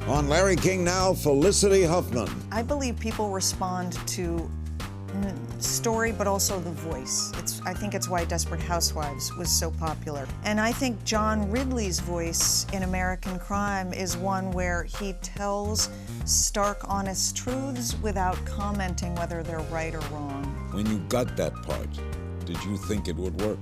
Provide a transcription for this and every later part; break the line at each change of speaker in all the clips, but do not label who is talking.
On Larry King Now, Felicity Huffman.
I believe people respond to story, but also the voice. I think it's why Desperate Housewives was so popular. And I think John Ridley's voice in American Crime is one where he tells stark, honest truths without commenting whether they're right or wrong.
When you got that part, did you think it would work?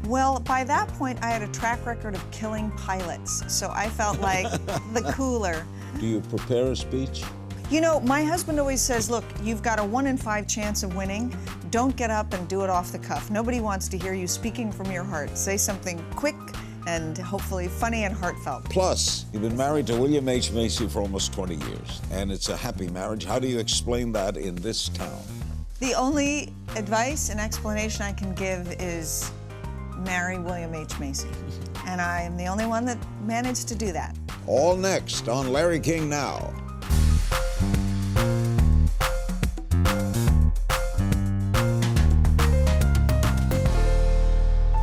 Well, by that point, I had a track record of killing pilots, so I felt like the cooler.
Do you prepare a speech?
You know, my husband always says, look, you've got a 1 in 5 chance of winning. Don't get up and do it off the cuff. Nobody wants to hear you speaking from your heart. Say something quick and hopefully funny and heartfelt.
Plus, you've been married to William H. Macy for almost 20 years, and it's a happy marriage. How do you explain that in this town?
The only advice and explanation I can give is marry William H. Macy. And I am the only one that managed to do that.
All next on Larry King Now.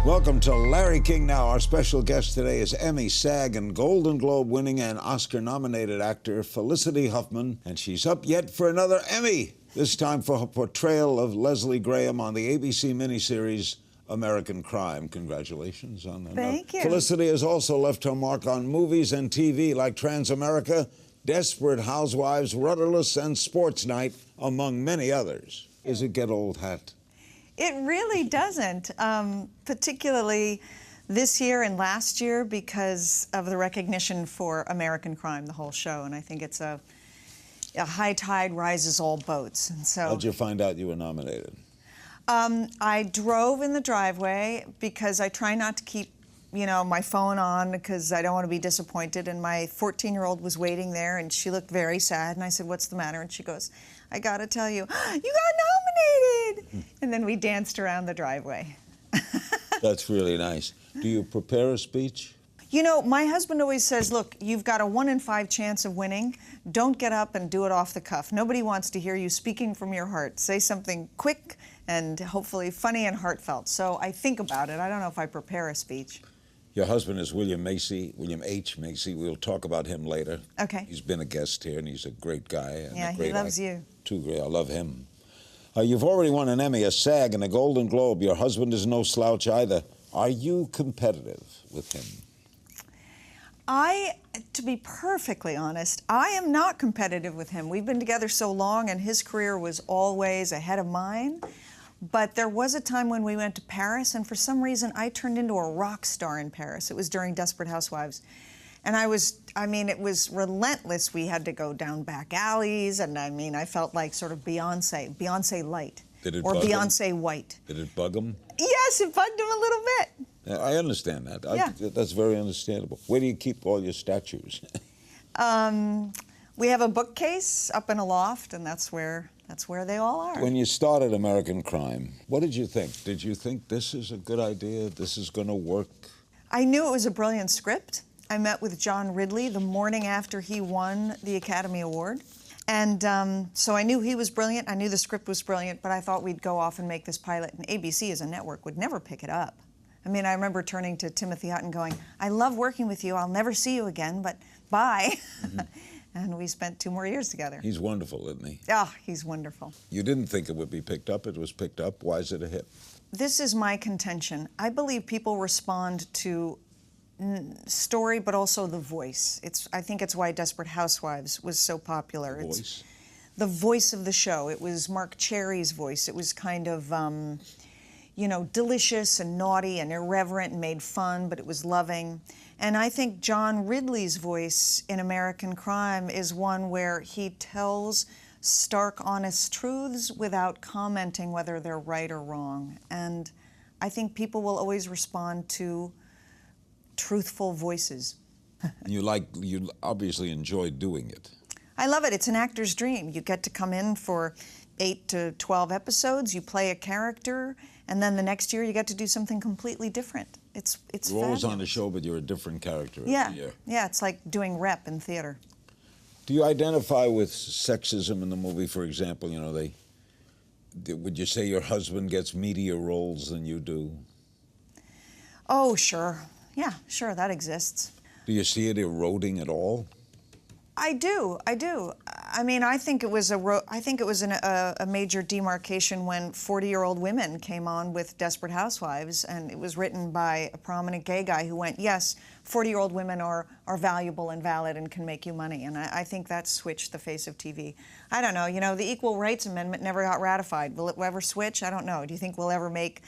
Welcome to Larry King Now. Our special guest today is Emmy, SAG, and Golden Globe winning and Oscar-nominated actor Felicity Huffman, and she's up yet for another Emmy, this time for her portrayal of Leslie Graham on the ABC miniseries American Crime. Congratulations on that.
Thank you.
Felicity has also left her mark on movies and TV like Transamerica, Desperate Housewives, Rudderless, and Sports Night, among many others. Does it get old, hat?
It really doesn't, particularly this year and last year because of the recognition for American Crime, the whole show. And I think it's a high tide rises all boats. And so,
how'd you find out you were nominated?
I drove in the driveway because I try not to keep, my phone on because I don't want to be disappointed. And my 14-year-old was waiting there, and she looked very sad. And I said, "What's the matter?" And she goes, "I got to tell you, you got nominated." And then we danced around the driveway.
That's really nice. Do you prepare a speech?
You know, my husband always says, look, you've got a 1 in 5 chance of winning. Don't get up and do it off the cuff. Nobody wants to hear you speaking from your heart. Say something quick and hopefully funny and heartfelt. So I think about it. I don't know if I prepare a speech.
Your husband is William H. Macy. We'll talk about him later.
Okay.
He's been a guest here, and he's a great guy. And
Yeah,
a great
he loves you.
Too great. I love him. You've already won an Emmy, a SAG, and a Golden Globe. Your husband is no slouch either. Are you competitive with him?
To be perfectly honest, I am not competitive with him. We've been together so long, and his career was always ahead of mine. But there was a time when we went to Paris, and for some reason, I turned into a rock star in Paris. It was during Desperate Housewives. And it was relentless. We had to go down back alleys, and I felt like sort of Beyonce light.
Did it
or
bug him?
Beyonce white.
Did it bug him?
Yes, it bugged him a little bit.
I understand that.
Yeah.
That's very understandable. Where do you keep all your statues?
We have a bookcase up in a loft, and that's where they all are.
When you started American Crime, what did you think? Did you think this is a good idea? This is going to work?
I knew it was a brilliant script. I met with John Ridley the morning after he won the Academy Award. And so I knew he was brilliant. I knew the script was brilliant, but I thought we'd go off and make this pilot. And ABC as a network would never pick it up. I remember turning to Timothy Hutton going, "I love working with you. I'll never see you again, but bye." Mm-hmm. And we spent 2 more years together.
He's wonderful, isn't he?
Oh, he's wonderful.
You didn't think it would be picked up. It was picked up. Why is it a hit?
This is my contention. I believe people respond to story, but also the voice. I think it's why Desperate Housewives was so popular.
The voice?
The voice of the show. It was Mark Cherry's voice. It was kind of, delicious and naughty and irreverent and made fun, but it was loving. And I think John Ridley's voice in American Crime is one where he tells stark, honest truths without commenting whether they're right or wrong. And I think people will always respond to truthful voices.
You obviously enjoy doing it.
I love it. It's an actor's dream. You get to come in for 8 to 12 episodes, you play a character, and then the next year you get to do something completely different. It's
You're always on the
fabulous.
show, but you're a different character
Yeah,
every year.
yeah, it's like doing rep in theater.
Do you identify with sexism in the movie, for example? Would you say your husband gets meatier roles than you do?
Oh, sure. Yeah, sure, that exists.
Do you see it eroding at all?
I do. I mean, I think it was a major demarcation when 40-year-old women came on with Desperate Housewives, and it was written by a prominent gay guy who went, yes, 40-year-old women are valuable and valid and can make you money. And I think that switched the face of TV. I don't know. You know, the Equal Rights Amendment never got ratified. Will it ever switch? I don't know. Do you think we'll ever make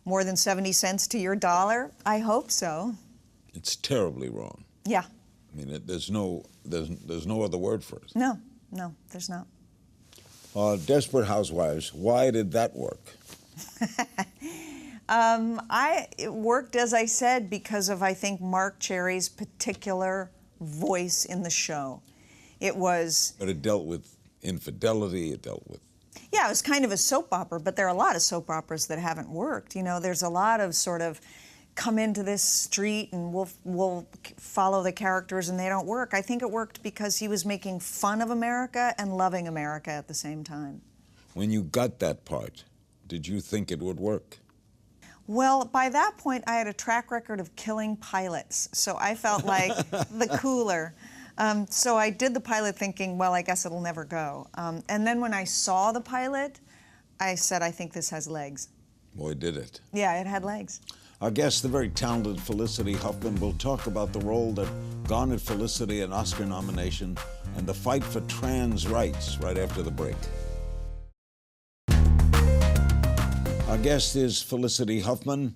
more than 70 cents to your dollar? I hope so.
It's terribly wrong.
Yeah.
I mean, there's no other word for it.
No, there's not.
Desperate Housewives, why did that work?
It worked, as I said, because of, I think, Mark Cherry's particular voice in the show.
But it dealt with infidelity, it dealt with...
Yeah, it was kind of a soap opera, but there are a lot of soap operas that haven't worked. You know, there's a lot of sort of come into this street and we'll follow the characters and they don't work. I think it worked because he was making fun of America and loving America at the same time.
When you got that part, did you think it would work?
Well, by that point, I had a track record of killing pilots, so I felt like the cooler. So I did the pilot thinking, well, I guess it'll never go. And then when I saw the pilot, I said, I think this has legs.
Boy, did it.
Yeah, it had legs.
Our guest, the very talented Felicity Huffman, will talk about the role that garnered Felicity an Oscar nomination and the fight for trans rights right after the break. Our guest is Felicity Huffman,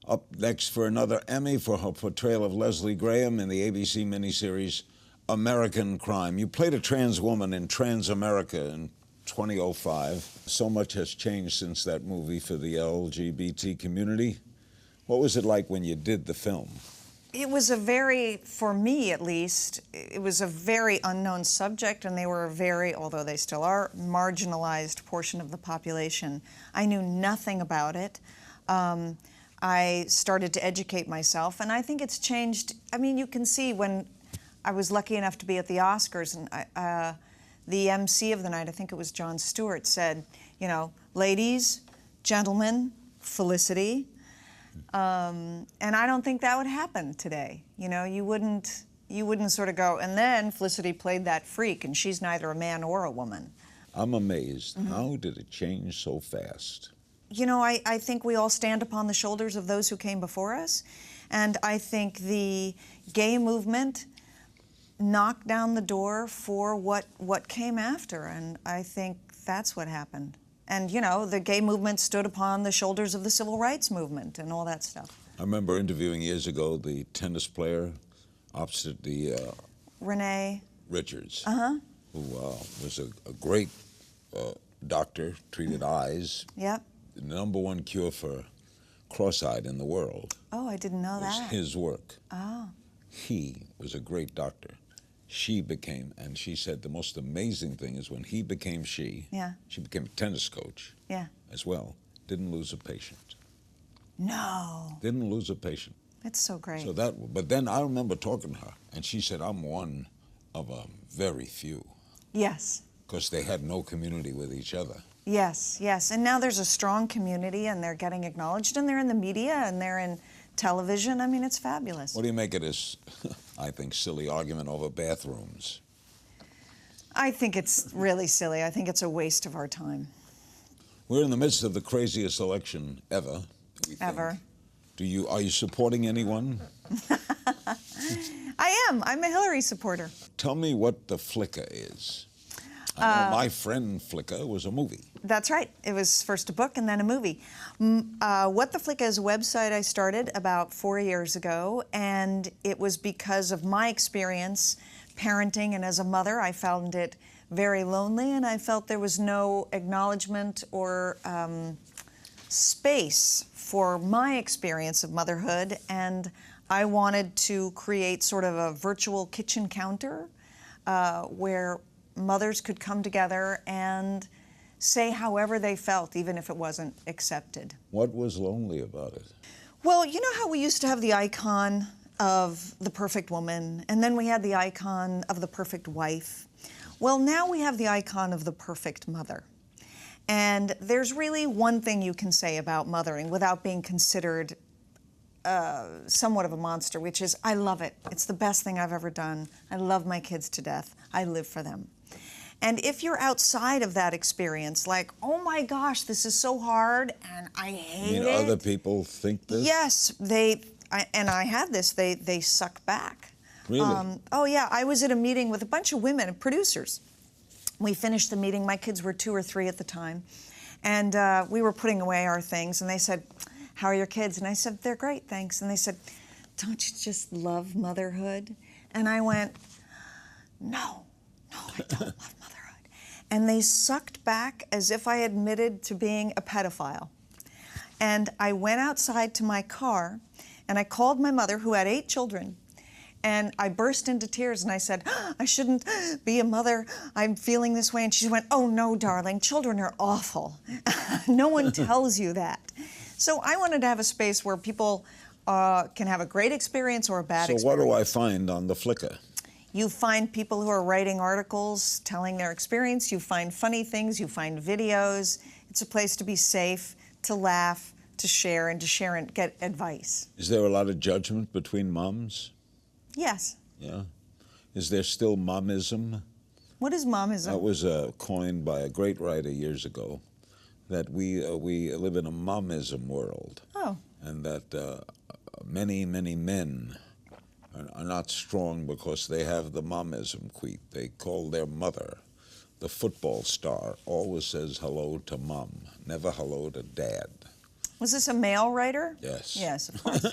up next for another Emmy for her portrayal of Leslie Graham in the ABC miniseries American Crime. You played a trans woman in Transamerica in 2005. So much has changed since that movie for the LGBT community. What was it like when you did the film?
It was for me at least, it was a very unknown subject, and they were a very, although they still are, marginalized portion of the population. I knew nothing about it. I started to educate myself, and I think it's changed. I mean, you can see when I was lucky enough to be at the Oscars, and the MC of the night, I think it was Jon Stewart, said, you know, ladies, gentlemen, Felicity. And I don't think that would happen today. You know, you wouldn't sort of go, and then Felicity played that freak, and she's neither a man or a woman.
I'm amazed. How did it change so fast?
You know, I think we all stand upon the shoulders of those who came before us, and I think the gay movement knocked down the door for what came after, and I think that's what happened. And, you know, the gay movement stood upon the shoulders of the civil rights movement and all that stuff.
I remember interviewing years ago the tennis player opposite the...
Renee.
Richards, who was a great doctor, treated eyes.
Yep.
The #1 cure for cross-eyed in the world.
Oh, I didn't know
was
that.
his work.
Oh.
He was a great doctor. She became, and she said the most amazing thing is when he became she became a tennis coach as well, didn't lose a patient.
No.
Didn't lose a patient.
That's so great.
So but then I remember talking to her, and she said, I'm one of a very few.
Yes.
Because they had no community with each other.
Yes, yes. And now there's a strong community, and they're getting acknowledged, and they're in the media, and they're in television. I mean, it's fabulous.
What do you make of this, I think, silly argument over bathrooms?
I think it's really silly. I think it's a waste of our time.
We're in the midst of the craziest election ever.
Ever.
Are you supporting anyone?
I am. I'm a Hillary supporter.
Tell me what the Flickr is. I know My Friend Flickr was a movie.
That's right. It was first a book and then a movie. What the Flickr is a website I started about 4 years ago, and it was because of my experience parenting, and as a mother, I found it very lonely, and I felt there was no acknowledgement or space for my experience of motherhood, and I wanted to create sort of a virtual kitchen counter where mothers could come together and say however they felt, even if it wasn't accepted.
What was lonely about it?
Well, you know how we used to have the icon of the perfect woman, and then we had the icon of the perfect wife. Well, now we have the icon of the perfect mother. And there's really one thing you can say about mothering without being considered somewhat of a monster, which is I love it. It's the best thing I've ever done. I love my kids to death. I live for them. And if you're outside of that experience, like, oh my gosh, this is so hard and I hate it.
Other people think this?
Yes, and I had this, they suck back.
Really?
Oh yeah, I was at a meeting with a bunch of women, producers. We finished the meeting, my kids were 2 or 3 at the time, and we were putting away our things, and they said, how are your kids? And I said, they're great, thanks. And they said, don't you just love motherhood? And I went, no, I don't love motherhood. And they sucked back as if I admitted to being a pedophile. And I went outside to my car, and I called my mother, who had 8 children, and I burst into tears, and I said, I shouldn't be a mother. I'm feeling this way. And she went, oh, no, darling, children are awful. No one tells you that. So I wanted to have a space where people can have a great experience or a bad experience.
So what do I find on the Flickr?
You find people who are writing articles, telling their experience. You find funny things. You find videos. It's a place to be safe, to laugh, to share and get advice.
Is there a lot of judgment between moms?
Yes.
Yeah. Is there still momism?
What is momism?
That was coined by a great writer years ago, that we live in a momism world.
Oh.
And that many, many men are not strong because they have the momism queef. They call their mother. The football star always says hello to mom, never hello to dad.
Was this a male writer?
Yes.
Yes, of course.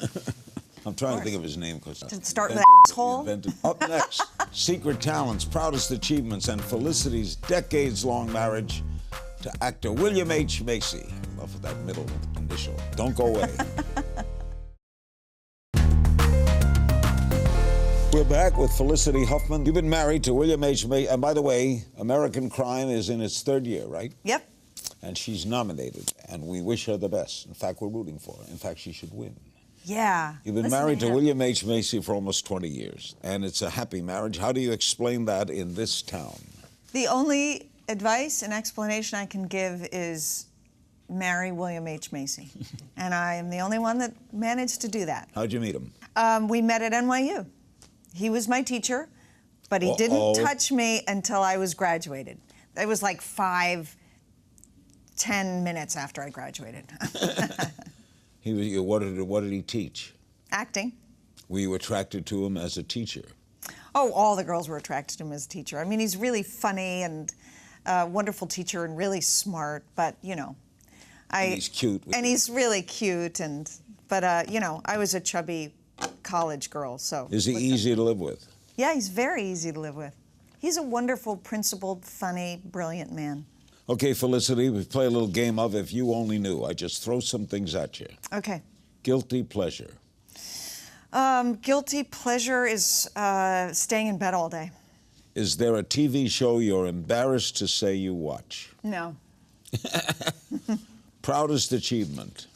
I'm trying to think of his name because
Did it start with asshole?
Up next, secret talents, proudest achievements, and Felicity's decades-long marriage to actor William H. Macy. I love that middle initial. Don't go away. We're back with Felicity Huffman. You've been married to William H. Macy. And by the way, American Crime is in its 3rd year, right?
Yep.
And she's nominated, and we wish her the best. In fact, we're rooting for her. In fact, she should win.
Yeah.
You've been married to William H. Macy for almost 20 years, and it's a happy marriage. How do you explain that in this town?
The only advice and explanation I can give is marry William H. Macy. And I am the only one that managed to do that.
How'd you meet him?
We met at NYU. He was my teacher, but he didn't touch me until I was graduated. It was like 5-10 minutes after I graduated.
What did he teach?
Acting.
Were you attracted to him as a teacher?
Oh, all the girls were attracted to him as a teacher. I mean, he's really funny and a wonderful teacher and really smart, but, you know.
And he's cute.
And he's really cute, but, you know, I was a chubby college girl, so.
Is he easy to live with?
Yeah, he's very easy to live with. He's a wonderful, principled, funny, brilliant man.
Okay, Felicity, we play a little game of If You Only Knew. I just throw some things at you.
Okay.
Guilty pleasure.
Guilty pleasure is staying in bed all day.
Is there a TV show you're embarrassed to say you watch?
No.
Proudest achievement?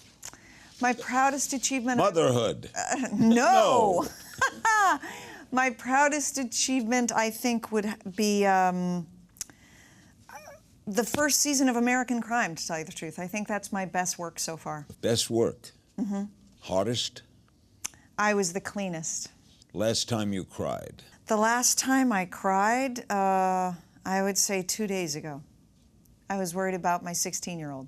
My proudest achievement...
Motherhood.
No. My proudest achievement, I think, would be the first season of American Crime, to tell you the truth. I think that's my best work so far.
Best work? Mm-hmm. Hardest?
I was the cleanest.
Last time you cried?
The last time I cried, I would say 2 days ago. I was worried about my 16-year-old.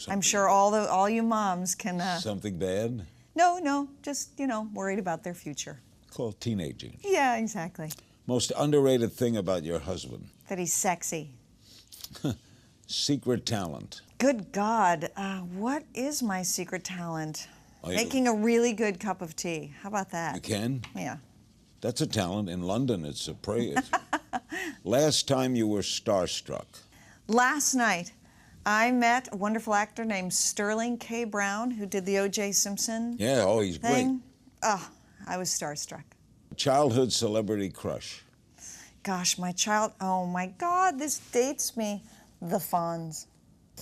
I'm sure all you moms can...
Something bad?
No, just, you know, worried about their future.
Called teenaging.
Yeah, exactly.
Most underrated thing about your husband?
That he's sexy.
Secret talent?
Good God, what is my secret talent? Making a really good cup of tea. How about that?
You can?
Yeah.
That's a talent. In London, it's a praise. Last time you were starstruck?
Last night, I met a wonderful actor named Sterling K. Brown, who did the O.J. Simpson
Yeah, he's
thing.
great.
Oh, I was starstruck.
Childhood celebrity crush?
Gosh, oh my God, this dates me. The Fonz.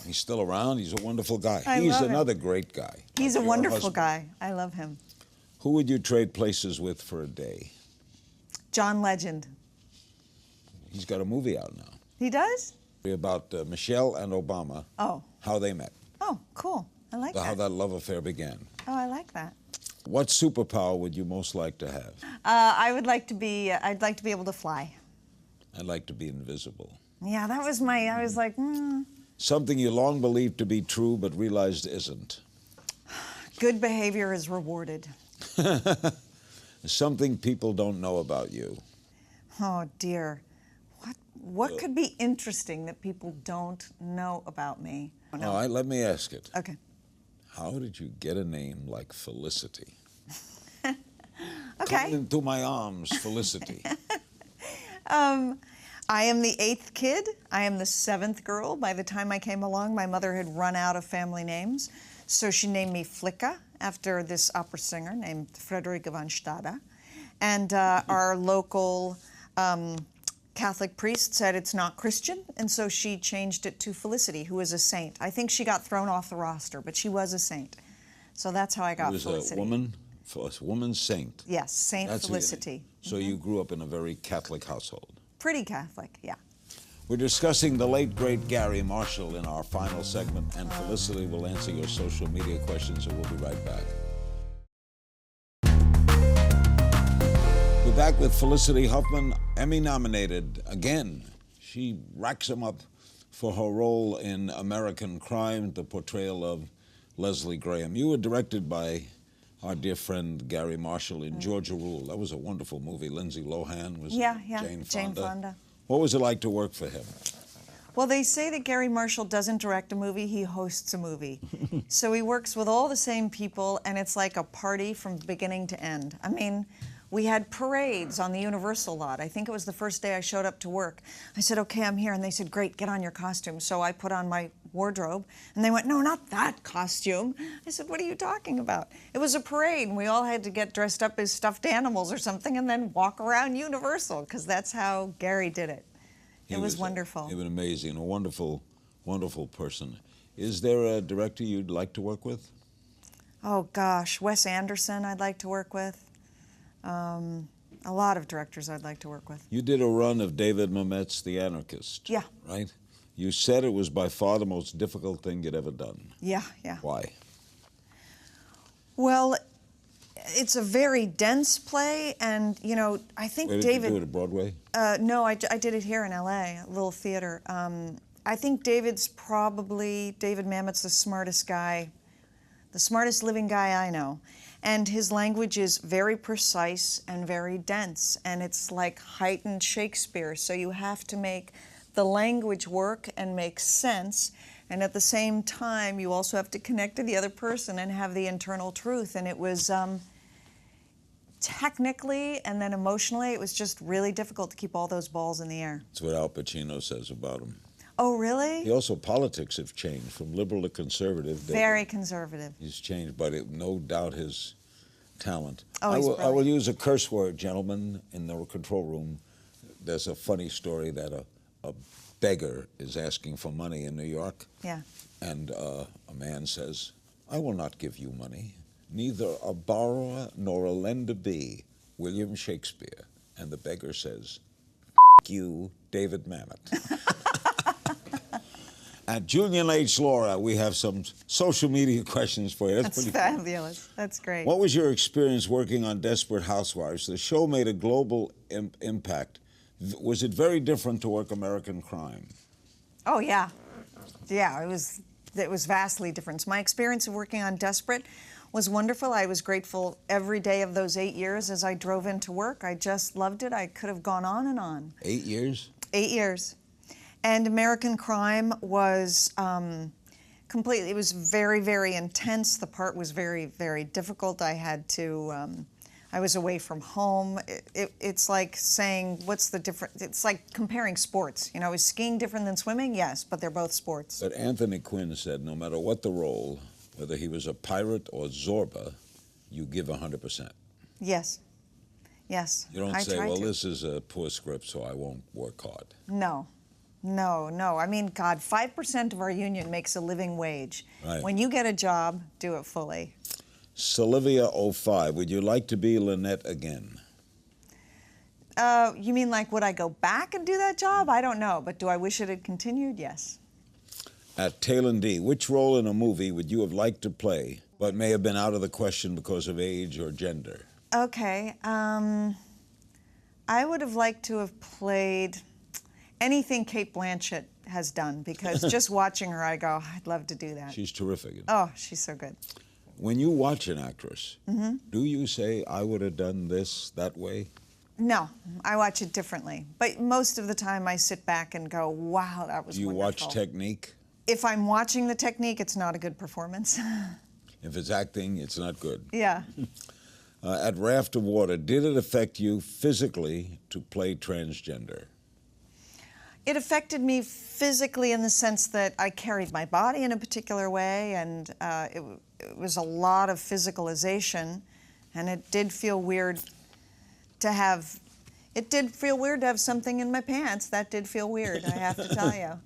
He's still around. He's a wonderful guy.
I
He's
love him.
another great guy.
He's
like
a
your
wonderful
husband.
guy. I love him.
Who would you trade places with for a day?
John Legend.
He's got a movie out now.
He does?
About Michelle and Obama.
Oh.
How they met.
Oh, cool. I like
How
that.
that love affair began.
Oh, I like that.
What superpower would you most like to have?
I'd like to be able to fly.
I'd like to be invisible.
Yeah, that was I was like,
Something you long believed to be true but realized isn't.
Good behavior is rewarded.
Something people don't know about you.
Oh dear. What could be interesting that people don't know about me?
All right, let me ask it.
Okay.
How did you get a name like Felicity?
Okay.
Come into my arms, Felicity.
I am the 8th kid. I am the 7th girl. By the time I came along, my mother had run out of family names. So she named me Flicka, after this opera singer named Frederica von Stade. And our local Catholic priest said it's not Christian, and so she changed it to Felicity, who is a saint. I think she got thrown off the roster, but she was a saint. So that's how I got
Felicity.
Felicity.
A woman saint.
Yes, Saint
That's
Felicity.
So you grew up in a very Catholic household.
Pretty Catholic, yeah.
We're discussing the late, great Gary Marshall in our final segment, and Felicity will answer your social media questions, and we'll be right back. We're back with Felicity Huffman, Emmy-nominated again. She racks them up for her role in American Crime, the portrayal of Leslie Graham. You were directed by our dear friend Gary Marshall in Georgia Rule. That was a wonderful movie. Lindsay Lohan was Jane Fonda. What was it like to work for him?
Well, they say that Gary Marshall doesn't direct a movie, he hosts a movie. So he works with all the same people, and it's like a party from beginning to end. I mean, we had parades on the Universal lot. I think it was the first day I showed up to work. I said, okay, I'm here. And they said, great, get on your costume. So I put on my wardrobe, and they went, no, not that costume. I said, what are you talking about? It was a parade, and we all had to get dressed up as stuffed animals or something and then walk around Universal, because that's how Gary did it. It was wonderful.
He was amazing, a wonderful, wonderful person. Is there a director you'd like to work with?
Oh, gosh, Wes Anderson I'd like to work with. A lot of directors I'd like to work with.
You did a run of David Mamet's The Anarchist.
Yeah.
Right? You said it was by far the most difficult thing you'd ever done.
Yeah, yeah.
Why?
Well, it's a very dense play, and, you know, I think
Where did
David...
you do it, at Broadway?
No, I did it here in L.A., a little theater. I think David Mamet's the smartest guy, the smartest living guy I know. And his language is very precise and very dense, and it's like heightened Shakespeare, so you have to make the language work and make sense, and at the same time, you also have to connect to the other person and have the internal truth. And it was technically and then emotionally, it was just really difficult to keep all those balls in the air.
That's what Al Pacino says about him.
Oh, really?
He also, politics have changed from liberal to conservative.
Very conservative.
He's changed, but no doubt his talent.
Oh,
I will use a curse word, gentlemen, in the control room. There's a funny story that a beggar is asking for money in New York.
Yeah.
And a man says, I will not give you money. Neither a borrower nor a lender be, William Shakespeare. And the beggar says, F you, David Mamet. At Julian H. Laura, we have some social media questions for you.
That's fabulous. That's great.
What was your experience working on Desperate Housewives? The show made a global impact. Was it very different to work American Crime?
Oh, yeah. Yeah, it was vastly different. My experience of working on Desperate was wonderful. I was grateful every day of those 8 years as I drove into work. I just loved it. I could have gone on and on.
8 years?
8 years. And American Crime was completely, it was very, very intense. The part was very, very difficult. I had to, I was away from home. It's like saying, what's the difference? It's like comparing sports. You know, is skiing different than swimming? Yes, but they're both sports.
But Anthony Quinn said no matter what the role, whether he was a pirate or Zorba, you give 100%.
Yes. Yes.
You don't say, well, this is a poor script, so I won't work hard.
No. No, no. I mean, God, 5% of our union makes a living wage.
Right.
When you get a job, do it fully.
Sylvia 05, would you like to be Lynette again?
You mean like, would I go back and do that job? I don't know, but do I wish it had continued? Yes.
At Taylor D, which role in a movie would you have liked to play but may have been out of the question because of age or gender?
Okay. I would have liked to have played anything Cate Blanchett has done, because just watching her, I go, I'd love to do that.
She's terrific.
Oh, she's so good.
When you watch an actress, do you say, I would have done this that way?
No, I watch it differently. But most of the time I sit back and go, wow, that was
Do you
wonderful.
watch technique?
If I'm watching the technique, it's not a good performance.
If it's acting, it's not good.
Yeah.
At Raft of Water, did it affect you physically to play transgender?
It affected me physically in the sense that I carried my body in a particular way, and it was a lot of physicalization, and it did feel weird to have something in my pants. That did feel weird, I have to tell you.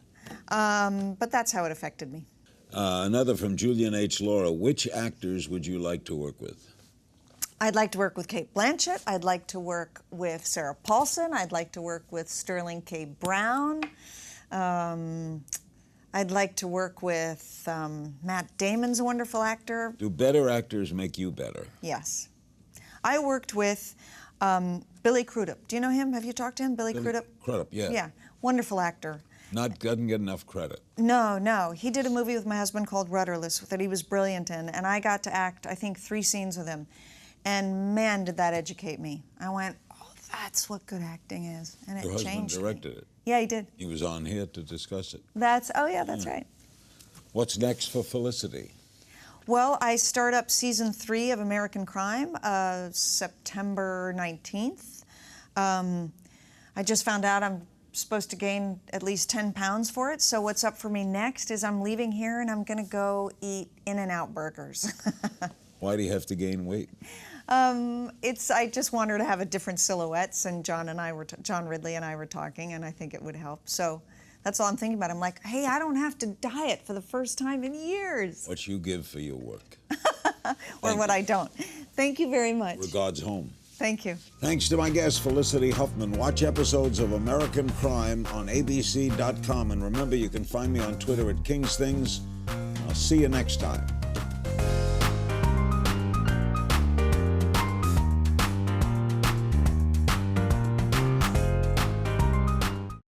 But that's how it affected me.
Another from Julian H. Laura. Which actors would you like to work with?
I'd like to work with Cate Blanchett. I'd like to work with Sarah Paulson. I'd like to work with Sterling K. Brown. I'd like to work with Matt Damon's a wonderful actor.
Do better actors make you better?
Yes. I worked with Billy Crudup. Do you know him? Have you talked to him? Billy Crudup?
Crudup, yeah.
Yeah, wonderful actor.
Doesn't get enough credit.
No. He did a movie with my husband called Rudderless that he was brilliant in, and I got to act, I think, 3 scenes with him. And man, did that educate me. I went, oh, that's what good acting is. And
Your
it
husband
changed
directed
me.
it.
Yeah, he did.
He was on here to discuss it.
That's right.
What's next for Felicity?
Well, I start up season 3 of American Crime, September 19th. I just found out I'm supposed to gain at least 10 pounds for it, so what's up for me next is I'm leaving here and I'm gonna go eat In-N-Out burgers.
Why do you have to gain weight?
I just want her to have a different silhouettes, and John Ridley and I were talking, and I think it would help. So that's all I'm thinking about. I'm like, hey, I don't have to diet for the first time in years.
What you give for your work.
Or what I don't. Thank you very much.
Regards home.
Thank you.
Thanks to my guest, Felicity Huffman. Watch episodes of American Crime on abc.com. And remember, you can find me on Twitter at King's Things. I'll see you next time.